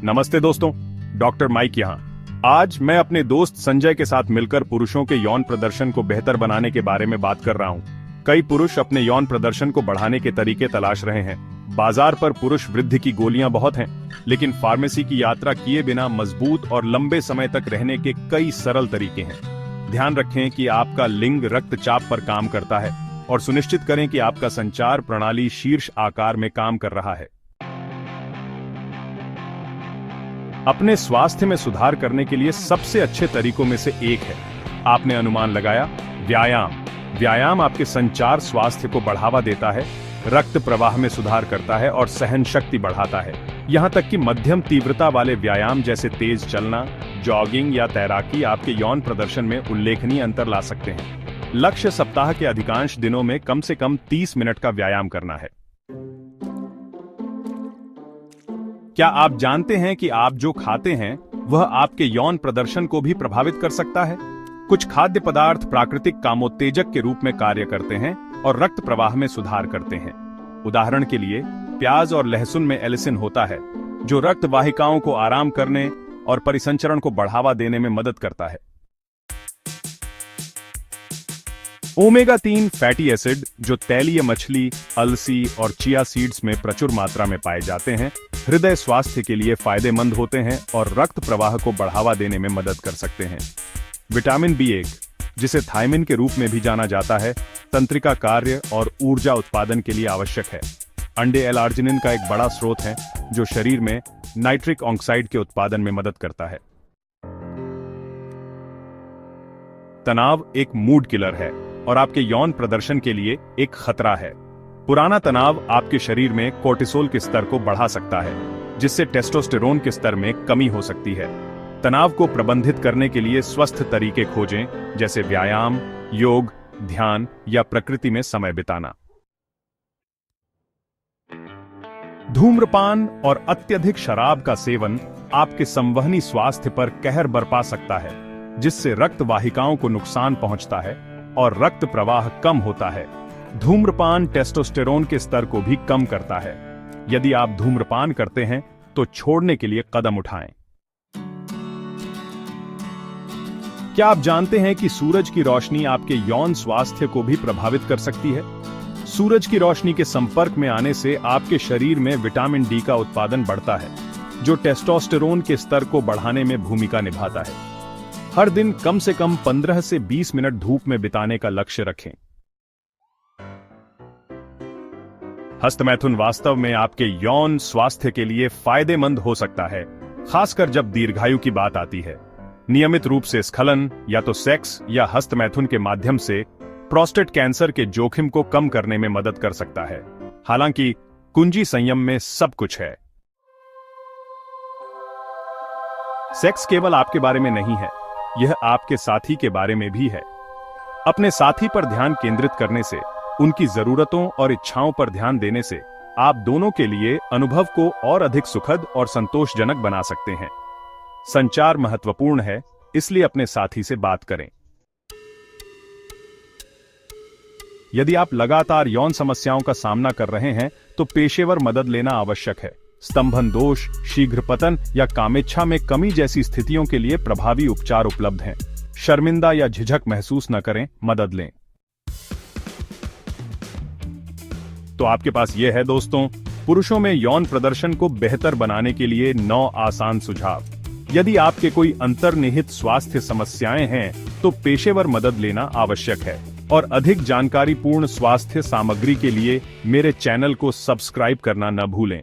नमस्ते दोस्तों, doctor mic यहाँ। आज मैं अपने दोस्त संजय के साथ मिलकर पुरुषों के यौन प्रदर्शन को बेहतर बनाने के बारे में बात कर रहा हूँ। कई पुरुष अपने यौन प्रदर्शन को बढ़ाने के तरीके तलाश रहे हैं। बाजार पर पुरुष वृद्धि की गोलियां बहुत हैं, लेकिन फार्मेसी की यात्रा किए बिना मजबूत और लंबे समय तक रहने के कई सरल तरीके हैं। ध्यान रखें कि आपका लिंग रक्तचाप पर काम करता है और सुनिश्चित करें कि आपका संचार प्रणाली शीर्ष आकार में काम कर रहा है। अपने स्वास्थ्य में सुधार करने के लिए सबसे अच्छे तरीकों में से एक है, आपने अनुमान लगाया, व्यायाम। व्यायाम आपके संचार स्वास्थ्य को बढ़ावा देता है, रक्त प्रवाह में सुधार करता है और सहन शक्ति बढ़ाता है। यहां तक कि मध्यम तीव्रता वाले व्यायाम जैसे तेज चलना, जॉगिंग या तैराकी आपके यौन प्रदर्शन में उल्लेखनीय अंतर ला सकते हैं। लक्ष्य सप्ताह के अधिकांश दिनों में कम से कम 30 मिनट का व्यायाम करना है। क्या आप जानते हैं कि आप जो खाते हैं वह आपके यौन प्रदर्शन को भी प्रभावित कर सकता है? कुछ खाद्य पदार्थ प्राकृतिक कामोत्तेजक के रूप में कार्य करते हैं और रक्त प्रवाह में सुधार करते हैं। उदाहरण के लिए, प्याज और लहसुन में एलिसिन होता है, जो रक्त वाहिकाओं को आराम करने और परिसंचरण को बढ़ावा देने में मदद करता है। ओमेगा 3 फैटी एसिड, जो तैलीय मछली, अलसी और चिया सीड्स में प्रचुर मात्रा में पाए जाते हैं, हृदय स्वास्थ्य के लिए फायदेमंद होते हैं और रक्त प्रवाह को बढ़ावा देने में मदद कर सकते हैं। विटामिन B1, जिसे थायमिन के रूप में भी जाना जाता है, तंत्रिका कार्य और ऊर्जा उत्पादन के लिए आवश्यक है। अंडे एल-आर्जिनिन का एक बड़ा स्रोत है, जो शरीर में नाइट्रिक ऑक्साइड के उत्पादन में मदद करता है। तनाव एक मूड किलर है और आपके यौन प्रदर्शन के लिए एक खतरा है। पुराना तनाव आपके शरीर में कोर्टिसोल के स्तर को बढ़ा सकता है, जिससे टेस्टोस्टेरोन के स्तर में कमी हो सकती है। तनाव को प्रबंधित करने के लिए स्वस्थ तरीके खोजें, जैसे व्यायाम, योग, ध्यान या प्रकृति में समय बिताना। धूम्रपान और अत्यधिक शराब का सेवन आपके संवहनी स्वास्थ्य पर कहर बरपा सकता है, जिससे रक्त वाहिकाओं को नुकसान पहुंचता है और रक्त प्रवाह कम होता है। धूम्रपान टेस्टोस्टेरोन के स्तर को भी कम करता है। यदि आप धूम्रपान करते हैं तो छोड़ने के लिए कदम उठाएं। क्या आप जानते हैं कि सूरज की रोशनी आपके यौन स्वास्थ्य को भी प्रभावित कर सकती है? सूरज की रोशनी के संपर्क में आने से आपके शरीर में विटामिन D का उत्पादन बढ़ता है, जो टेस्टोस्टेरोन के स्तर को बढ़ाने में भूमिका निभाता है। हर दिन कम से कम 15 से 20 मिनट धूप में बिताने का लक्ष्य रखें। हस्तमैथुन वास्तव में आपके यौन स्वास्थ्य के लिए फायदेमंद हो सकता है, खासकर जब दीर्घायु की बात आती है। नियमित रूप से स्खलन या तो सेक्स या हस्तमैथुन के माध्यम से प्रोस्टेट कैंसर के जोखिम को कम करने में मदद कर सकता है। हालांकि कुंजी संयम में सब कुछ है। सेक्स केवल आपके बारे में नहीं है, यह आपके साथी के बारे में भी है। अपने साथी पर ध्यान केंद्रित करने से, उनकी जरूरतों और इच्छाओं पर ध्यान देने से आप दोनों के लिए अनुभव को और अधिक सुखद और संतोषजनक बना सकते हैं। संचार महत्वपूर्ण है, इसलिए अपने साथी से बात करें। यदि आप लगातार यौन समस्याओं का सामना कर रहे हैं तो पेशेवर मदद लेना आवश्यक है। स्तंभन दोष, शीघ्र पतन या कामेच्छा में कमी जैसी स्थितियों के लिए प्रभावी उपचार उपलब्ध हैं। शर्मिंदा या झिझक महसूस न करें, मदद लें। तो आपके पास यह है दोस्तों, पुरुषों में यौन प्रदर्शन को बेहतर बनाने के लिए 9 आसान सुझाव। यदि आपके कोई अंतर्निहित स्वास्थ्य समस्याएं हैं तो पेशेवर मदद लेना आवश्यक है। और अधिक जानकारीपूर्ण स्वास्थ्य सामग्री के लिए मेरे चैनल को सब्सक्राइब करना न भूलें।